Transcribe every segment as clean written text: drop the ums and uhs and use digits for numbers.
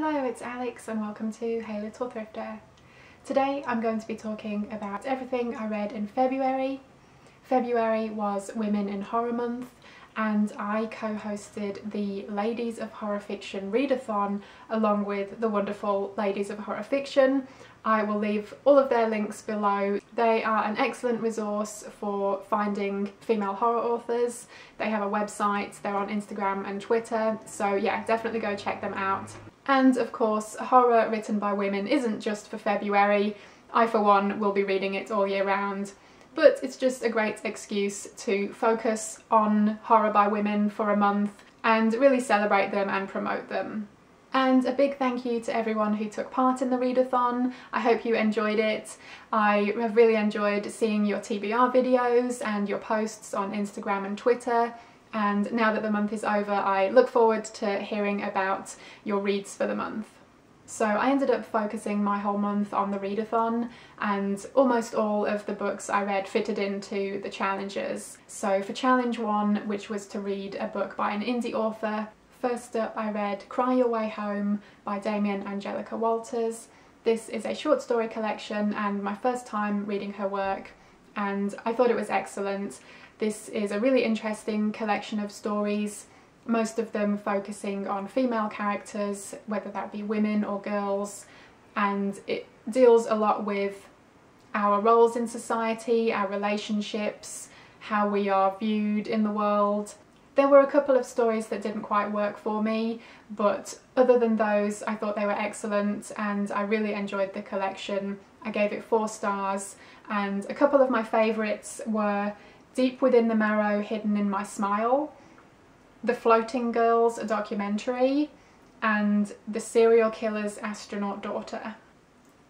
Hello, it's Alex and welcome to Hey Little Thrifter. Today I'm going to be talking about everything I read in February. February was Women in Horror Month and I co-hosted the Ladies of Horror Fiction Readathon along with the wonderful Ladies of Horror Fiction. I will leave all of their links below. They are an excellent resource for finding female horror authors. They have a website, they're on Instagram and Twitter, so yeah, definitely go check them out. And of course, horror written by women isn't just for February. I for one will be reading it all year round. But it's just a great excuse to focus on horror by women for a month and really celebrate them and promote them. And a big thank you to everyone who took part in the readathon. I hope you enjoyed it. I have really enjoyed seeing your TBR videos and your posts on Instagram and Twitter. And now that the month is over, I look forward to hearing about your reads for the month. So I ended up focusing my whole month on the readathon, and almost all of the books I read fitted into the challenges. So for challenge 1, which was to read a book by an indie author, first up I read Cry Your Way Home by Damien and Angelica Walters. This is a short story collection and my first time reading her work, and I thought it was excellent. This is a really interesting collection of stories, most of them focusing on female characters, whether that be women or girls, and it deals a lot with our roles in society, our relationships, how we are viewed in the world. There were a couple of stories that didn't quite work for me, but other than those I thought they were excellent and I really enjoyed the collection. I gave it 4 stars, and a couple of my favourites were Deep Within the Marrow, Hidden in My Smile, The Floating Girls, a documentary, and The Serial Killer's Astronaut Daughter.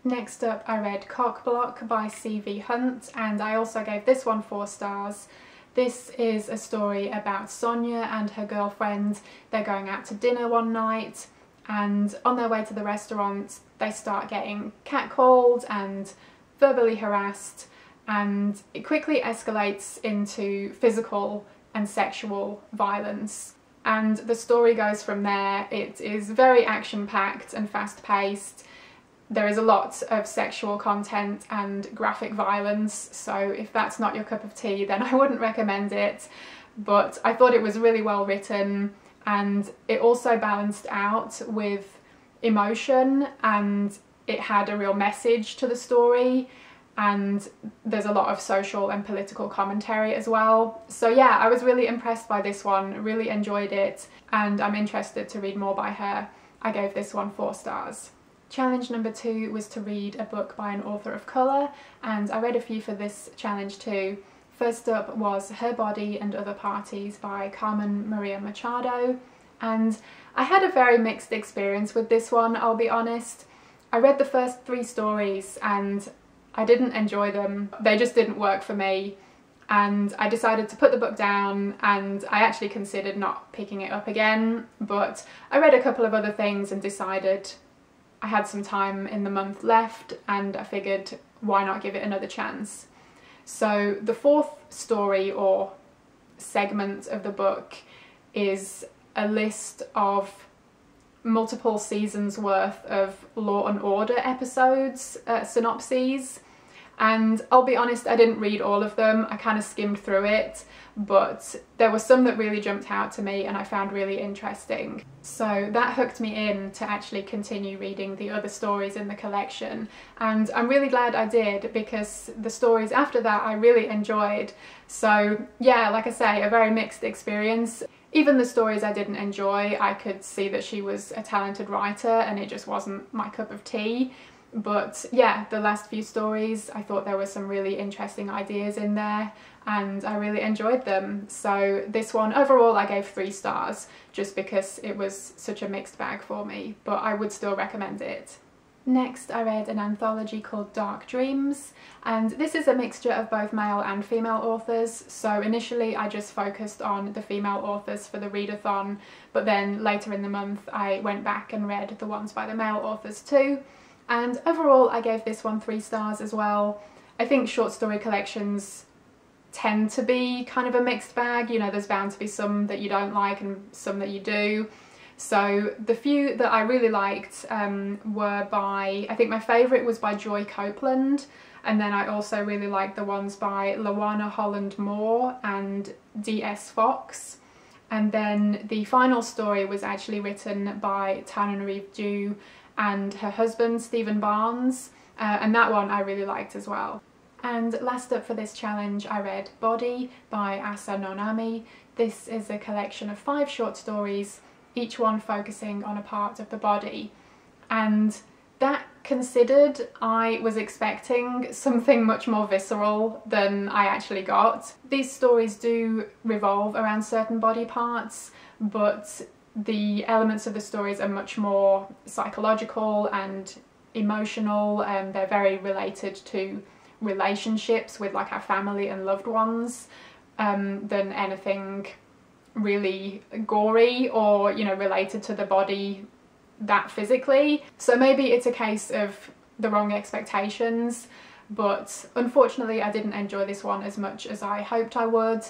Next up I read Cockblock by C.V. Hunt, and I also gave this one 4 stars. This is a story about Sonia and her girlfriend. They're going out to dinner one night, and on their way to the restaurant they start getting catcalled and verbally harassed, and it quickly escalates into physical and sexual violence. And the story goes from there. It is very action-packed and fast-paced. There is a lot of sexual content and graphic violence, so if that's not your cup of tea then I wouldn't recommend it. But I thought it was really well written, and it also balanced out with emotion, and it had a real message to the story, and there's a lot of social and political commentary as well. So yeah, I was really impressed by this one, really enjoyed it, and I'm interested to read more by her. I gave this one 4 stars. Challenge number 2 was to read a book by an author of colour, and I read a few for this challenge too. First up was Her Body and Other Parties by Carmen Machado, and I had a very mixed experience with this one, I'll be honest. I read the first 3 stories and I didn't enjoy them. They just didn't work for me, and I decided to put the book down, and I actually considered not picking it up again, but I read a couple of other things and decided I had some time in the month left and I figured why not give it another chance. So the 4th story or segment of the book is a list of multiple seasons worth of Law and Order episodes, synopses, and I'll be honest, I didn't read all of them. I kind of skimmed through it, but there were some that really jumped out to me and I found really interesting. So that hooked me in to actually continue reading the other stories in the collection, and I'm really glad I did because the stories after that I really enjoyed. So yeah, like I say, a very mixed experience. Even the stories I didn't enjoy, I could see that she was a talented writer and it just wasn't my cup of tea. But yeah, the last few stories, I thought there were some really interesting ideas in there and I really enjoyed them. So this one, overall I gave 3 stars just because it was such a mixed bag for me, but I would still recommend it. Next I read an anthology called Dark Dreams, and this is a mixture of both male and female authors. So initially I just focused on the female authors for the readathon, but then later in the month I went back and read the ones by the male authors too. And overall I gave this one 3 stars as well. I think short story collections tend to be kind of a mixed bag, you know, there's bound to be some that you don't like and some that you do. So the few that I really liked were by, I think my favourite was by Joy Copeland, and then I also really liked the ones by Lawana Holland Moore and D.S. Fox. And then the final story was actually written by Tananarive Dew and her husband Stephen Barnes, and that one I really liked as well. And last up for this challenge I read Body by Asa Nonami. This is a collection of 5 short stories, each one focusing on a part of the body. And that considered, I was expecting something much more visceral than I actually got. These stories do revolve around certain body parts, but the elements of the stories are much more psychological and emotional, and they're very related to relationships with like our family and loved ones than anything really gory or, you know, related to the body that physically. So maybe it's a case of the wrong expectations, but unfortunately I didn't enjoy this one as much as I hoped I would.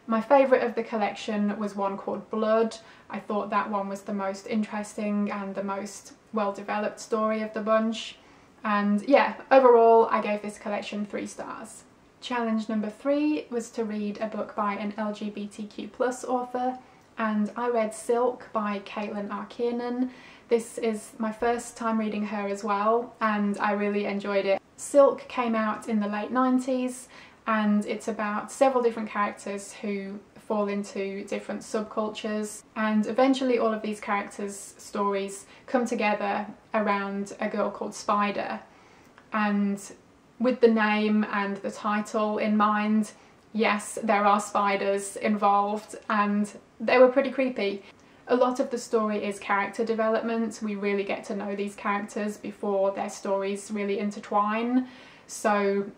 My favourite of the collection was one called Blood. I thought that one was the most interesting and the most well-developed story of the bunch. And yeah, overall I gave this collection 3 stars. Challenge number 3 was to read a book by an LGBTQ+ author, and I read Silk by Caitlin R. Kiernan. This is my first time reading her as well, and I really enjoyed it. Silk came out in the late 90s, and it's about several different characters who fall into different subcultures, and eventually all of these characters' stories come together around a girl called Spider. And with the name and the title in mind, yes, there are spiders involved, and they were pretty creepy. A lot of the story is character development. We really get to know these characters before their stories really intertwine. So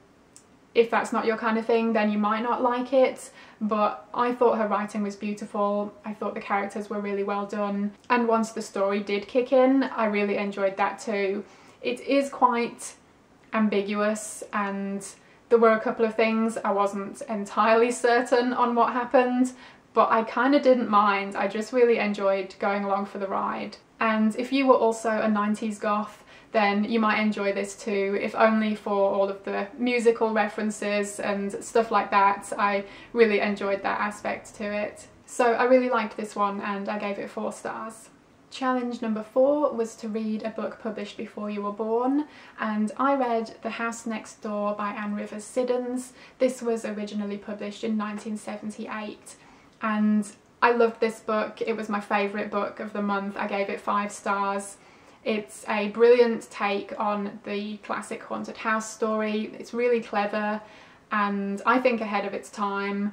if that's not your kind of thing, then you might not like it. But I thought her writing was beautiful. I thought the characters were really well done. And once the story did kick in, I really enjoyed that too. It is quite ambiguous, and there were a couple of things I wasn't entirely certain on what happened, but I kind of didn't mind. I just really enjoyed going along for the ride. And if you were also a 90s goth, then you might enjoy this too, if only for all of the musical references and stuff like that. I really enjoyed that aspect to it. So I really liked this one and I gave it 4 stars. Challenge number 4 was to read a book published before you were born, and I read The House Next Door by Anne Rivers Siddons. This was originally published in 1978, and I loved this book. It was my favourite book of the month. I gave it 5 stars. It's a brilliant take on the classic haunted house story. It's really clever and I think ahead of its time.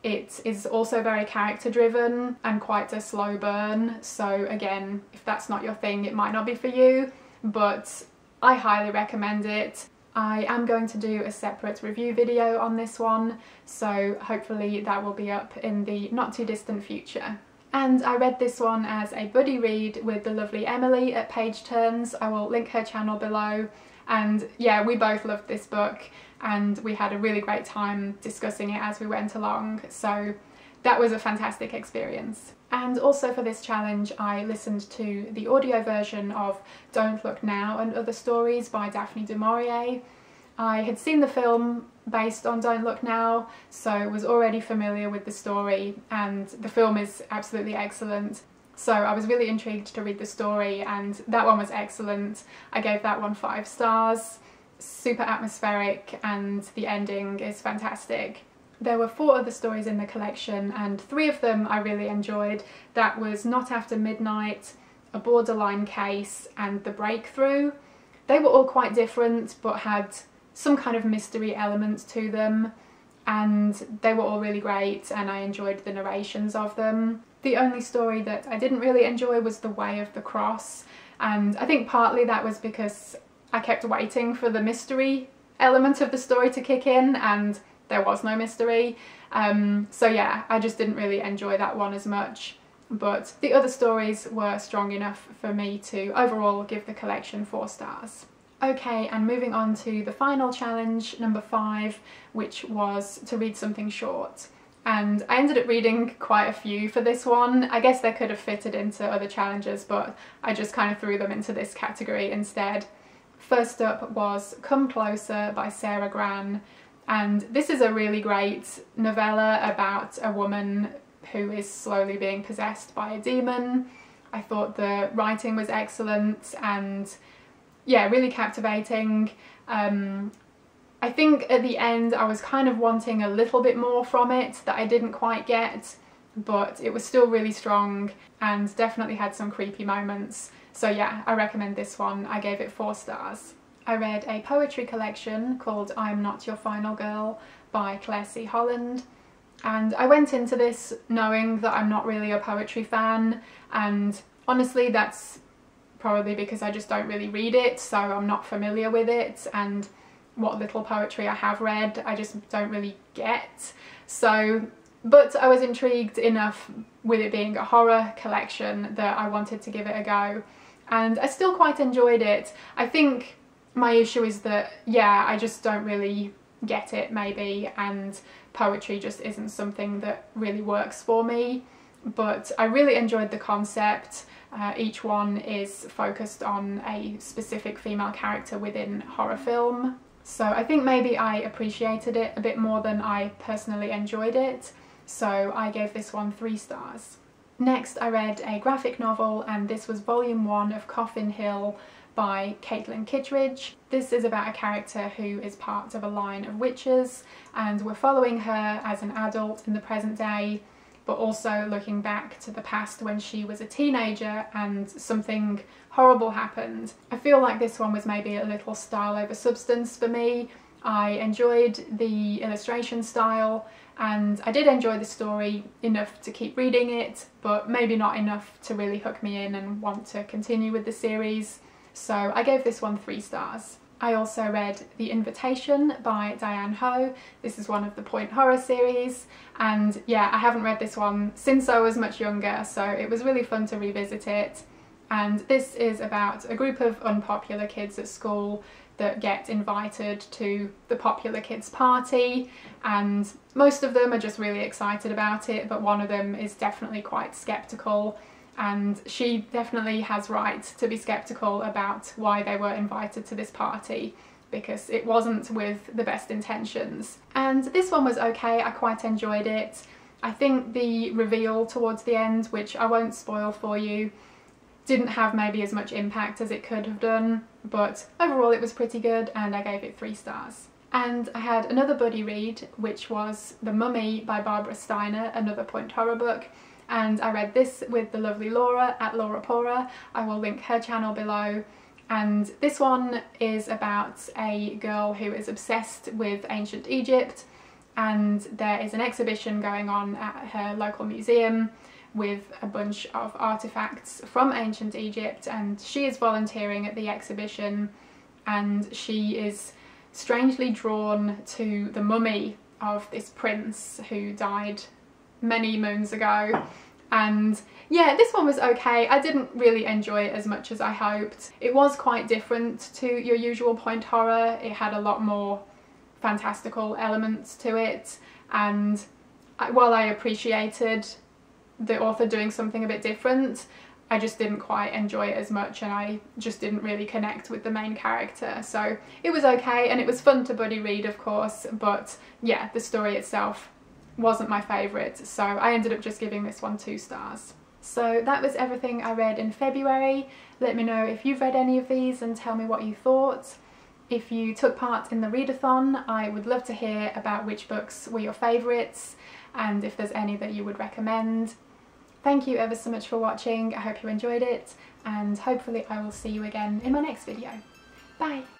It is also very character driven and quite a slow burn, so again, if that's not your thing, it might not be for you, but I highly recommend it. I am going to do a separate review video on this one, so hopefully that will be up in the not too distant future. And I read this one as a buddy read with the lovely Emily at Page Turns. I will link her channel below. And yeah, we both loved this book and we had a really great time discussing it as we went along. So that was a fantastic experience. And also for this challenge, I listened to the audio version of Don't Look Now and Other Stories by Daphne du Maurier. I had seen the film based on Don't Look Now, so was already familiar with the story, and the film is absolutely excellent. So I was really intrigued to read the story, and that one was excellent. I gave that one 5 stars. Super atmospheric, and the ending is fantastic. There were 4 other stories in the collection, and 3 of them I really enjoyed. That was Not After Midnight, A Borderline Case, and The Breakthrough. They were all quite different, but had some kind of mystery element to them, and they were all really great and I enjoyed the narrations of them. The only story that I didn't really enjoy was The Way of the Cross, and I think partly that was because I kept waiting for the mystery element of the story to kick in and there was no mystery. So yeah, I just didn't really enjoy that one as much, but the other stories were strong enough for me to overall give the collection 4 stars. Okay, and moving on to the final challenge, number 5, which was to read something short. and I ended up reading quite a few for this one. I guess they could have fitted into other challenges, but I just kind of threw them into this category instead. First up was Come Closer by Sara Gran, and this is a really great novella about a woman who is slowly being possessed by a demon. I thought the writing was excellent and yeah, really captivating. I think at the end I was kind of wanting a little bit more from it that I didn't quite get, but it was still really strong and definitely had some creepy moments. So yeah, I recommend this one. I gave it 4 stars. I read a poetry collection called I'm Not Your Final Girl by Claire C. Holland, and I went into this knowing that I'm not really a poetry fan, and honestly that's probably because I just don't really read it, so I'm not familiar with it, and what little poetry I have read I just don't really get. So, but I was intrigued enough with it being a horror collection that I wanted to give it a go, and I still quite enjoyed it. I think my issue is that, yeah, I just don't really get it maybe, and poetry just isn't something that really works for me, but I really enjoyed the concept. Each one is focused on a specific female character within horror film, so I think maybe I appreciated it a bit more than I personally enjoyed it, so I gave this one 3 stars. Next I read a graphic novel, and this was volume 1 of Coffin Hill by Kittredge. This is about a character who is part of a line of witches, and we're following her as an adult in the present day, but also looking back to the past when she was a teenager and something horrible happened. I feel like this one was maybe a little style over substance for me. I enjoyed the illustration style, and I did enjoy the story enough to keep reading it, but maybe not enough to really hook me in and want to continue with the series. So I gave this one 3 stars. I also read The Invitation by Diane Hoh. This is one of the Point Horror series, and yeah, I haven't read this one since I was much younger, so it was really fun to revisit it. And this is about a group of unpopular kids at school that get invited to the popular kids party, and most of them are just really excited about it, but one of them is definitely quite skeptical, and she definitely has right to be skeptical about why they were invited to this party, because it wasn't with the best intentions. And this one was okay, I quite enjoyed it. I think the reveal towards the end, which I won't spoil for you, didn't have maybe as much impact as it could have done, but overall it was pretty good and I gave it 3 stars. And I had another buddy read, which was The Mummy by Barbara Steiner, another Point Horror book, and I read this with the lovely Laura at Laura Pora. I will link her channel below. And this one is about a girl who is obsessed with ancient Egypt, and there is an exhibition going on at her local museum with a bunch of artifacts from ancient Egypt, and she is volunteering at the exhibition, and she is strangely drawn to the mummy of this prince who died many moons ago. And yeah, this one was okay. I didn't really enjoy it as much as I hoped. It was quite different to your usual Point Horror. It had a lot more fantastical elements to it, and while I appreciated the author doing something a bit different, I just didn't quite enjoy it as much, and I just didn't really connect with the main character. So it was okay, and it was fun to buddy read, of course, but yeah, the story itself wasn't my favourite, so I ended up just giving this one 2 stars. So that was everything I read in February. Let me know if you've read any of these and tell me what you thought. If you took part in the readathon, I would love to hear about which books were your favourites and if there's any that you would recommend. Thank you ever so much for watching. I hope you enjoyed it, and hopefully I will see you again in my next video. Bye!